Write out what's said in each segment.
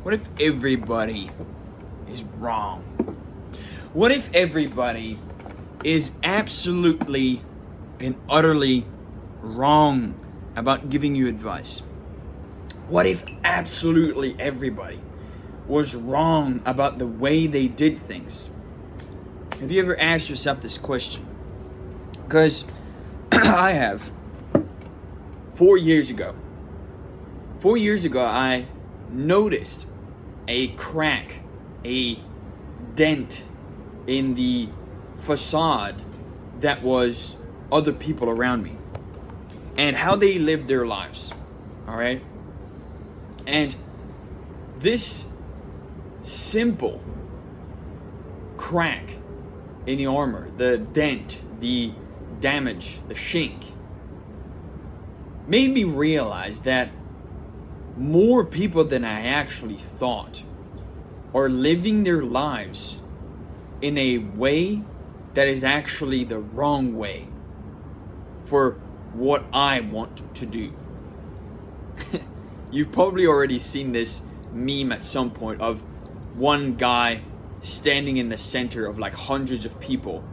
What if everybody is wrong? What if everybody is absolutely and utterly wrong about giving you advice? What if absolutely everybody was wrong about the way they did things? Have you ever asked yourself this question? Because I have. 4 years ago, I noticed a crack, a dent in the facade that was other people around me and how they lived their lives. All right. And this simple crack in the armor, the dent, the damage, the chink, made me realize that more people than I actually thought are living their lives in a way that is actually the wrong way for what I want to do. You've probably already seen this meme at some point of one guy standing in the center of like hundreds of people,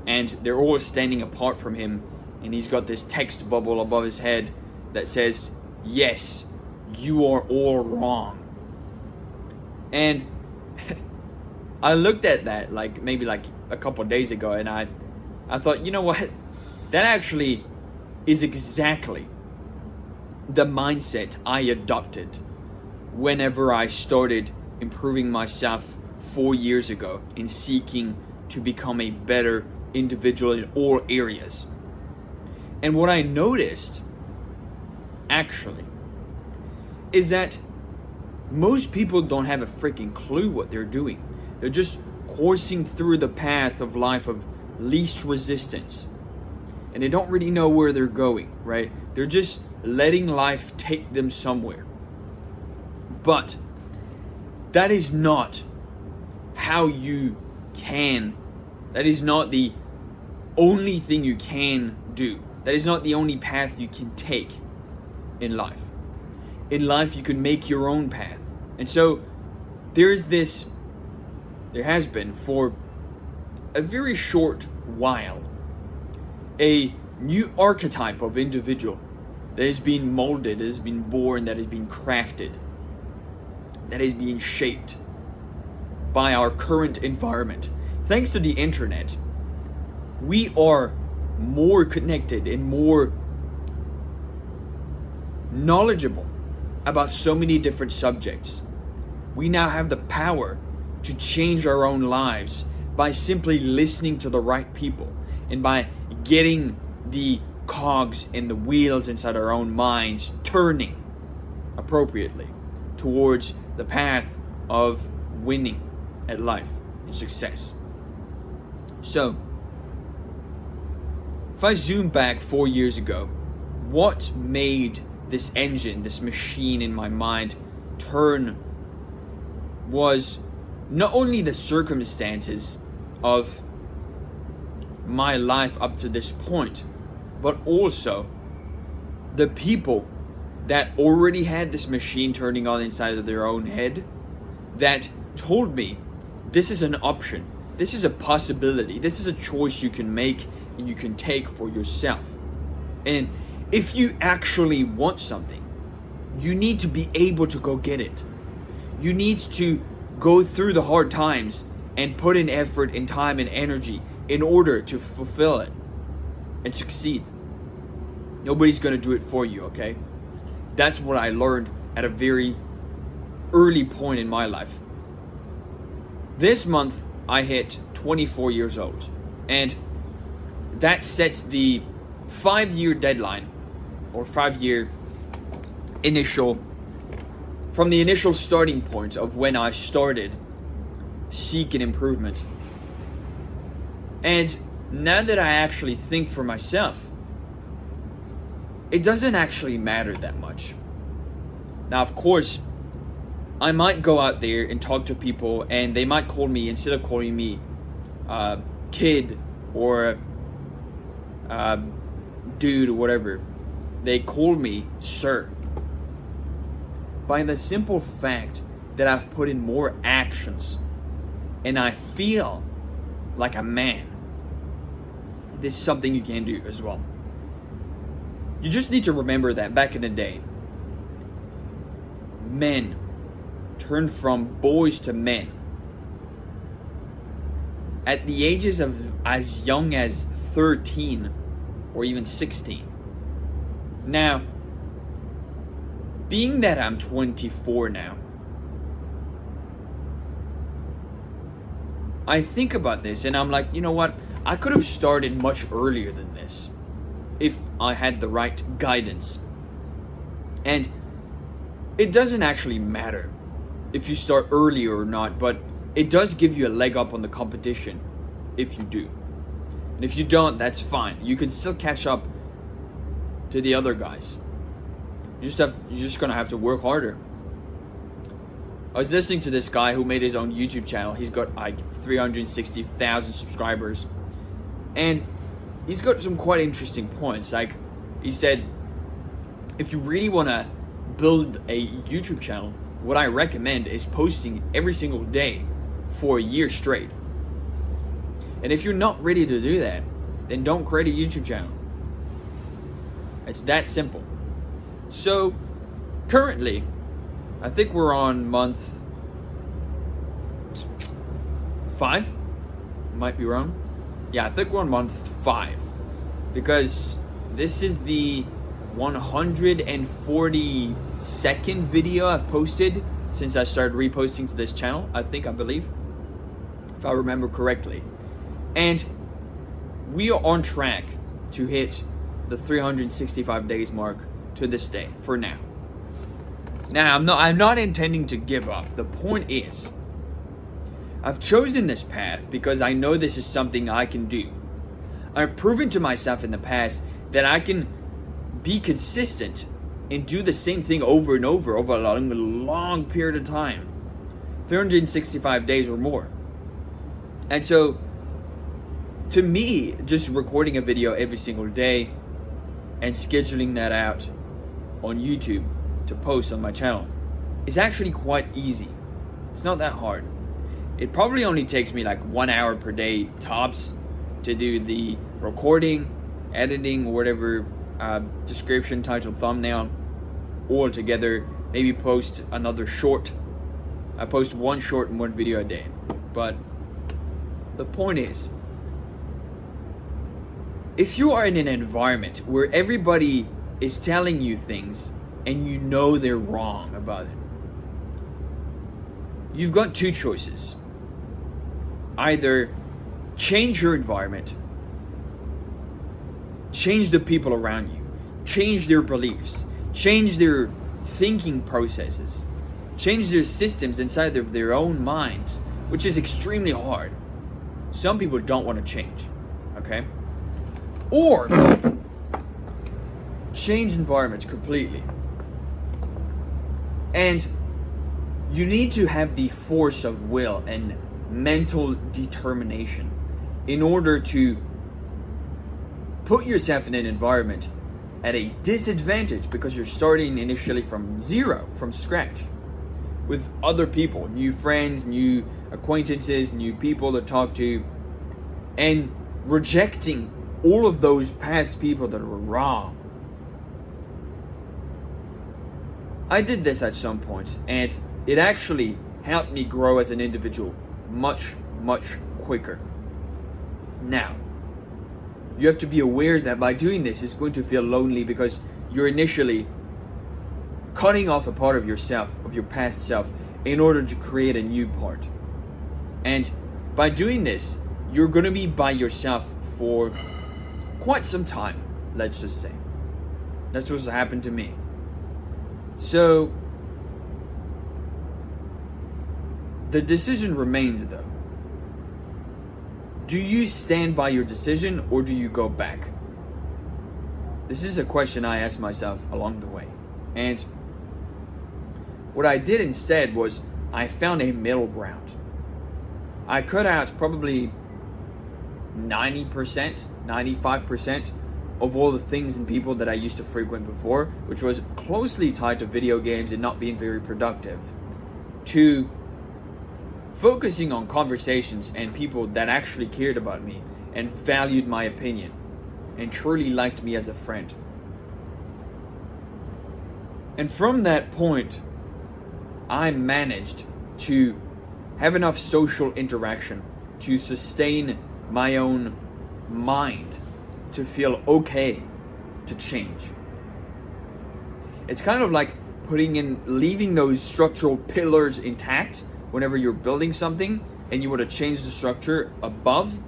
and they're all standing apart from him, and he's got this text bubble above his head that says, "Yes, you are all wrong." And I looked at that maybe a couple of days ago, and I thought, you know what? That actually is exactly the mindset I adopted whenever I started improving myself 4 years ago in seeking to become a better individual in all areas. And what I noticed actually is that most people don't have a freaking clue what they're doing. They're just coursing through the path of life of least resistance, and they don't really know where they're going, right? They're just letting life take them somewhere. But that is not how you can. That is not the only thing you can do. That is not the only path you can take in life. In life, you can make your own path. And so there has been for a very short while, a new archetype of individual that is being molded, that is being born, that is being crafted, that is being shaped by our current environment. Thanks to the internet, we are more connected and more knowledgeable about so many different subjects. We now have the power to change our own lives by simply listening to the right people and by getting the cogs and the wheels inside our own minds turning appropriately towards the path of winning at life and success. So, if I zoom back 4 years ago, what made this engine, this machine in my mind turn was not only the circumstances of my life up to this point, but also the people that already had this machine turning on inside of their own head that told me this is an option, this is a possibility, this is a choice you can make and you can take for yourself. And if you actually want something, you need to be able to go get it. You need to go through the hard times and put in effort and time and energy in order to fulfill it and succeed. Nobody's going to do it for you, okay? That's what I learned at a very early point in my life. This month, I hit 24 years old, and that sets the 5-year deadline, or 5-year initial, from the initial starting point of when I started seeking improvement. And now that I actually think for myself, it doesn't actually matter that much. Now, of course, I might go out there and talk to people, and they might call me, instead of calling me kid or dude or whatever, they call me sir. By the simple fact that I've put in more actions and I feel like a man. This is something you can do as well. You just need to remember that back in the day, men turned from boys to men at the ages of as young as 13 or even 16. Now, being that I'm 24 now, I think about this and I'm like, you know what? I could have started much earlier than this if I had the right guidance. And it doesn't actually matter if you start earlier or not, but it does give you a leg up on the competition if you do. And if you don't, that's fine. You can still catch up to the other guys. You're just gonna have to work harder. I was listening to this guy who made his own YouTube channel. He's got like 360,000 subscribers. And he's got some quite interesting points. Like, he said, if you really want to build a YouTube channel, what I recommend is posting every single day for a year straight. And if you're not ready to do that, then don't create a YouTube channel. It's that simple. So, currently, I think we're on month 5. Might be wrong. Yeah, I think we're on month 5. Because this is the 142nd video I've posted since I started reposting to this channel, I believe, if I remember correctly. And we are on track to hit the 365 days mark to this day, for now. Now, I'm not intending to give up. The point is, I've chosen this path because I know this is something I can do. I've proven to myself in the past that I can be consistent and do the same thing over and over a long period of time. 365 days or more. And so, to me, just recording a video every single day and scheduling that out on YouTube to post on my channel is actually quite easy. It's not that hard. It probably only takes me like 1 hour per day tops to do the recording, editing, whatever, description, title, thumbnail, all together. Maybe post another short. I post 1 short and 1 video a day. But the point is, if you are in an environment where everybody is telling you things and you know they're wrong about it, you've got 2 choices. Either change your environment, change the people around you, change their beliefs, change their thinking processes, change their systems inside of their own minds, which is extremely hard. Some people don't want to change, okay? Or change environments completely. And you need to have the force of will and mental determination in order to put yourself in an environment at a disadvantage, because you're starting initially from zero, from scratch, with other people, new friends, new acquaintances, new people to talk to, and rejecting all of those past people that were wrong. I did this at some point, and it actually helped me grow as an individual much quicker. Now, you have to be aware that by doing this, it's going to feel lonely because you're initially cutting off a part of yourself, of your past self, in order to create a new part. And by doing this, you're going to be by yourself for quite some time, let's just say. That's what's happened to me. So, the decision remains though. Do you stand by your decision or do you go back? This is a question I asked myself along the way. And what I did instead was I found a middle ground. I cut out probably 90%, 95% of all the things and people that I used to frequent before, which was closely tied to video games and not being very productive. to focusing on conversations and people that actually cared about me and valued my opinion and truly liked me as a friend. And from that point, I managed to have enough social interaction to sustain my own mind to feel okay to change. It's kind of like leaving those structural pillars intact whenever you're building something and you want to change the structure above.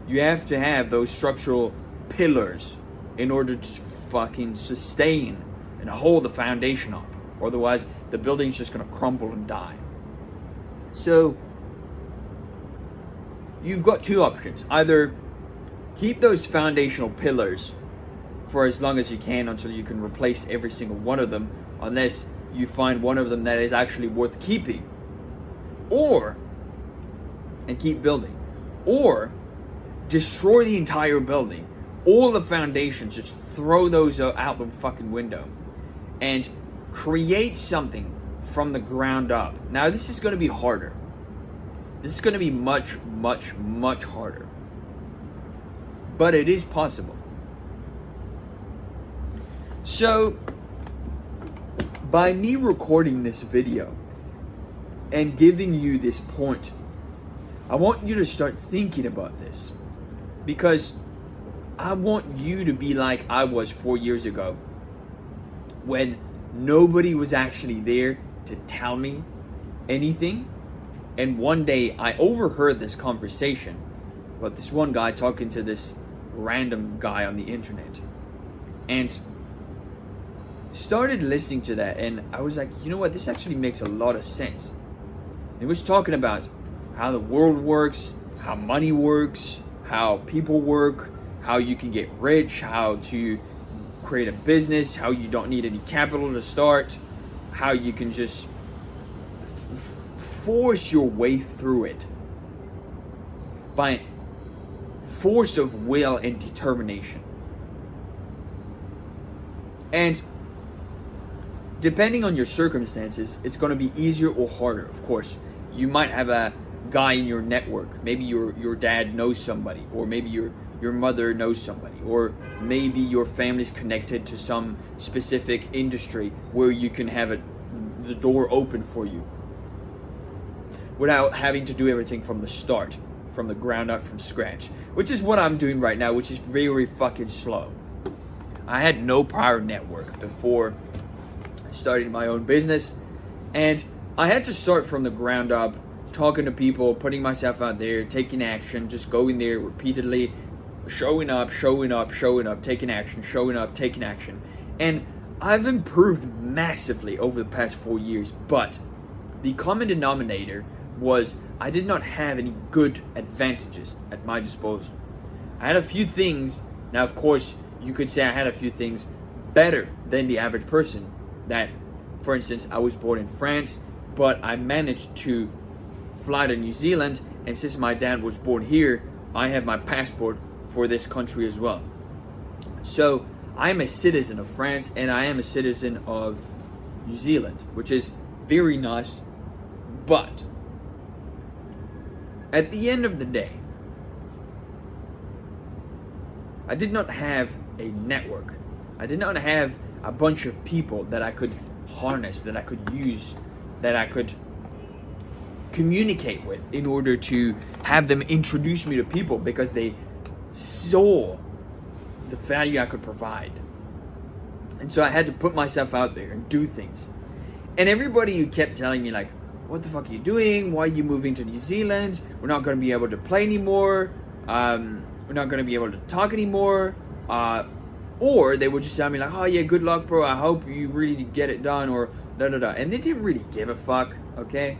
You have to have those structural pillars in order to fucking sustain and hold the foundation up. Otherwise, the building's just gonna crumble and die. So, you've got two options. Either keep those foundational pillars for as long as you can until you can replace every single one of them, unless you find one of them that is actually worth keeping, and keep building, or destroy the entire building, all the foundations, just throw those out the fucking window and create something from the ground up. Now, this is going to be harder. This is going to be much, much, much harder. But it is possible. So, by me recording this video and giving you this point, I want you to start thinking about this. Because I want you to be like I was 4 years ago, when nobody was actually there to tell me anything. And one day I overheard this conversation about this one guy talking to this random guy on the internet, and started listening to that, and I was like, you know what, this actually makes a lot of sense. It was talking about how the world works, how money works, how people work, how you can get rich, how to create a business, how you don't need any capital to start, how you can just force your way through it by force of will and determination. And depending on your circumstances, it's going to be easier or harder. Of course, you might have a guy in your network. Maybe your dad knows somebody, or maybe your mother knows somebody, or maybe your family's connected to some specific industry where you can have the door open for you without having to do everything from the start, from the ground up, from scratch, which is what I'm doing right now, which is very fucking slow. I had no prior network before starting my own business, and I had to start from the ground up, talking to people, putting myself out there, taking action, just going there repeatedly, showing up, taking action, showing up, taking action. And I've improved massively over the past 4 years, but the common denominator was I did not have any good advantages at my disposal. I had a few things. Now, of course, you could say I had a few things better than the average person. That, for instance, I was born in France, but I managed to fly to New Zealand, and since my dad was born here, I have my passport for this country as well. So I am a citizen of France, and I am a citizen of New Zealand, which is very nice. But at the end of the day, I did not have a network. I did not have a bunch of people that I could harness, that I could use, that I could communicate with in order to have them introduce me to people, because they saw the value I could provide. And so I had to put myself out there and do things. And everybody who kept telling me, like, what the fuck are you doing? Why are you moving to New Zealand? We're not going to be able to play anymore. We're not going to be able to talk anymore. Or they would just tell me like, oh yeah, good luck, bro. I hope you really get it done, or da da da. And they didn't really give a fuck, okay?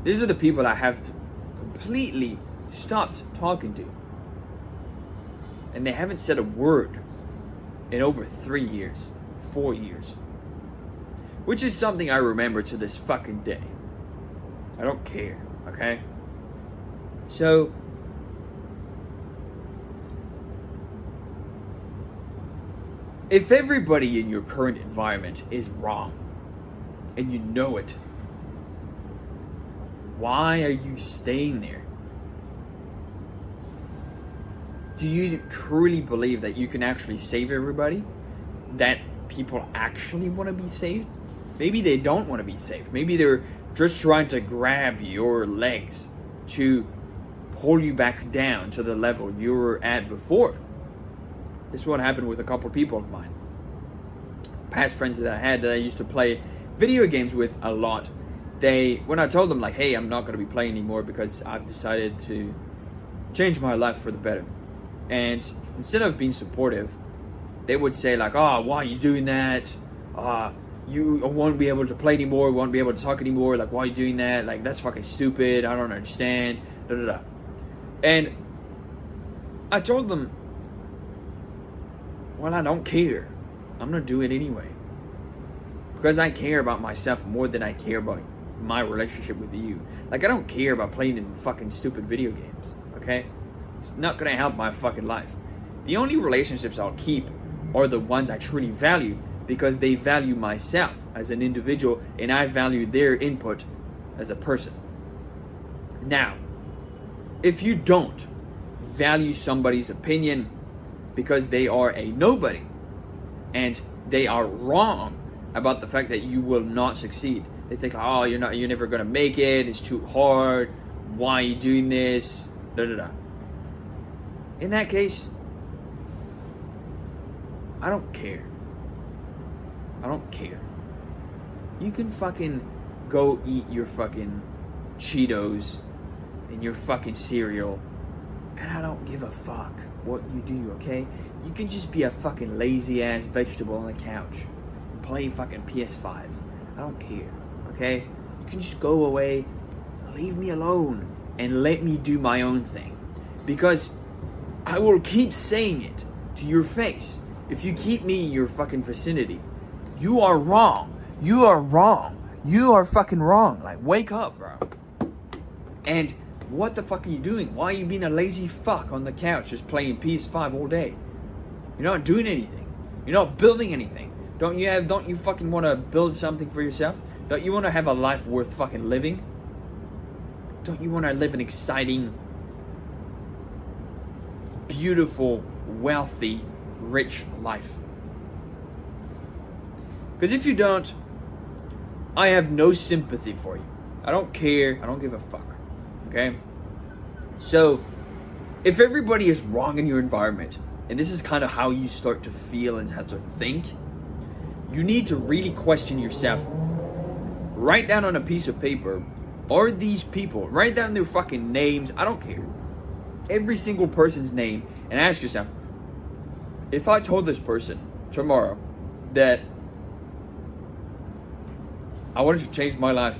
These are the people I have completely stopped talking to. And they haven't said a word in over 3 years, 4 years. Which is something I remember to this fucking day. I don't care, okay? So, if everybody in your current environment is wrong, and you know it, Why are you staying there? Do you truly believe that you can actually save everybody? That people actually want to be saved? Maybe they don't want to be saved. Maybe they're just trying to grab your legs to pull you back down to the level you were at before. This is what happened with a couple people of mine. Past friends that I had that I used to play video games with a lot. When I told them like, hey, I'm not going to be playing anymore because I've decided to change my life for the better. And instead of being supportive, they would say like, oh, why are you doing that? You won't be able to play anymore, won't be able to talk anymore. Like, why are you doing that? Like, that's fucking stupid. I don't understand. Da, da, da. And I told them, well, I don't care. I'm going to do it anyway. Because I care about myself more than I care about my relationship with you. Like, I don't care about playing in fucking stupid video games. Okay? It's not going to help my fucking life. The only relationships I'll keep are the ones I truly value because they value myself as an individual and I value their input as a person. Now, if you don't value somebody's opinion because they are a nobody and they are wrong about the fact that you will not succeed, they think, oh, you're never gonna make it, it's too hard, why are you doing this, da da da. In that case, I don't care. I don't care. You can fucking go eat your fucking Cheetos and your fucking cereal, and I don't give a fuck what you do, okay? You can just be a fucking lazy ass vegetable on the couch and play fucking PS5. I don't care, okay? You can just go away, leave me alone, and let me do my own thing. Because I will keep saying it to your face. If you keep me in your fucking vicinity, you are wrong. You are wrong. You are fucking wrong. Like, wake up, bro. And what the fuck are you doing? Why are you being a lazy fuck on the couch just playing PS5 all day? You're not doing anything. You're not building anything. Don't you fucking want to build something for yourself? Don't you want to have a life worth fucking living? Don't you want to live an exciting, beautiful, wealthy, rich life? Because if you don't, I have no sympathy for you. I don't care. I don't give a fuck. Okay? So, if everybody is wrong in your environment, and this is kind of how you start to feel and how to think, you need to really question yourself. Write down on a piece of paper, are these people, write down their fucking names, I don't care. Every single person's name, and ask yourself, if I told this person tomorrow that I wanted to change my life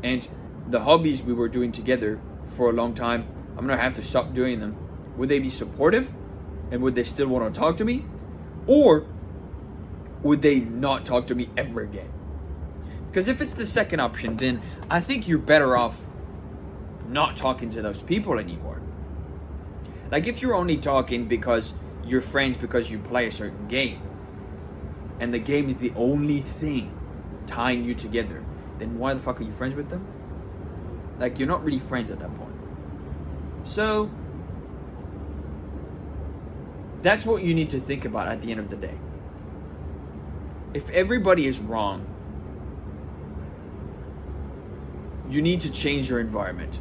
and the hobbies we were doing together for a long time, I'm gonna have to stop doing them, would they be supportive? And would they still want to talk to me? Or would they not talk to me ever again? Because if it's the second option, then I think you're better off not talking to those people anymore. Like, if you're only talking because you're friends because you play a certain game, and the game is the only thing tying you together, then why the fuck are you friends with them? Like, you're not really friends at that point. So, that's what you need to think about at the end of the day. If everybody is wrong, you need to change your environment.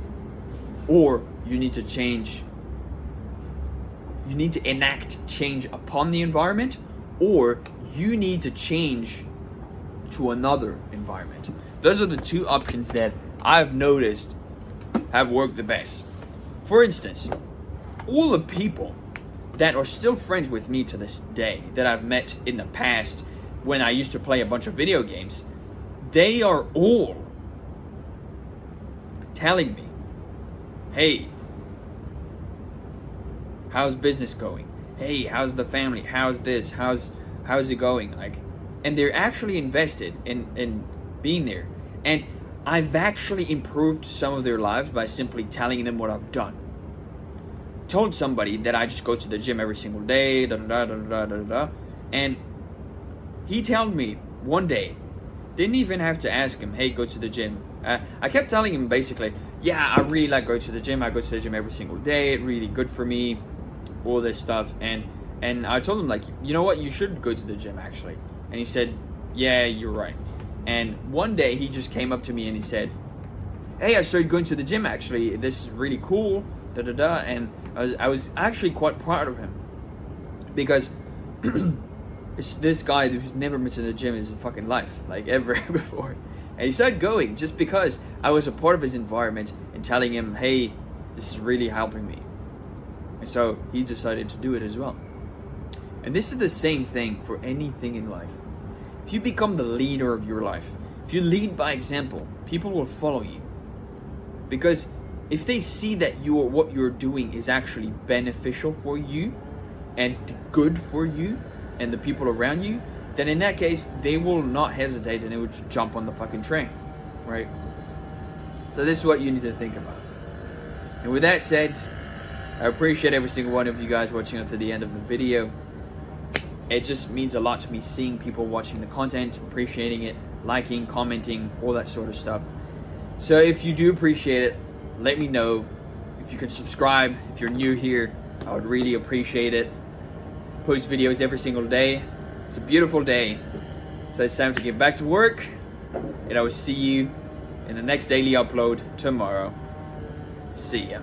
Or you need to enact change upon the environment, or you need to change to another environment. Those are the two options that I've noticed have worked the best. For instance, all the people that are still friends with me to this day, that I've met in the past when I used to play a bunch of video games, they are all telling me, hey, how's business going? Hey, how's the family? How's this? How's it going? Like, and they're actually invested in being there. And I've actually improved some of their lives by simply telling them what I've done. Told somebody that I just go to the gym every single day, and he told me one day, didn't even have to ask him, hey, go to the gym. I kept telling him basically, yeah, I really like going to the gym. I go to the gym every single day. It's really good for me, all this stuff. And I told him, like, you know what, you should go to the gym actually. And he said, yeah, you're right. And one day he just came up to me and he said, hey, I started going to the gym actually. This is really cool. Da da da. And I was actually quite proud of him, because it's this guy who's never been to the gym in his fucking life, like ever before. And he started going just because I was a part of his environment and telling him, hey, this is really helping me. And so he decided to do it as well. And this is the same thing for anything in life. If you become the leader of your life, if you lead by example, people will follow you. Because if they see that what you're doing is actually beneficial for you and good for you and the people around you, then in that case, they will not hesitate and they will just jump on the fucking train, right? So this is what you need to think about. And with that said, I appreciate every single one of you guys watching up to the end of the video. It just means a lot to me seeing people watching the content, appreciating it, liking, commenting, all that sort of stuff. So if you do appreciate it, let me know. If you could subscribe, if you're new here, I would really appreciate it. Post videos every single day. It's a beautiful day. So it's time to get back to work. And I will see you in the next daily upload tomorrow. See ya.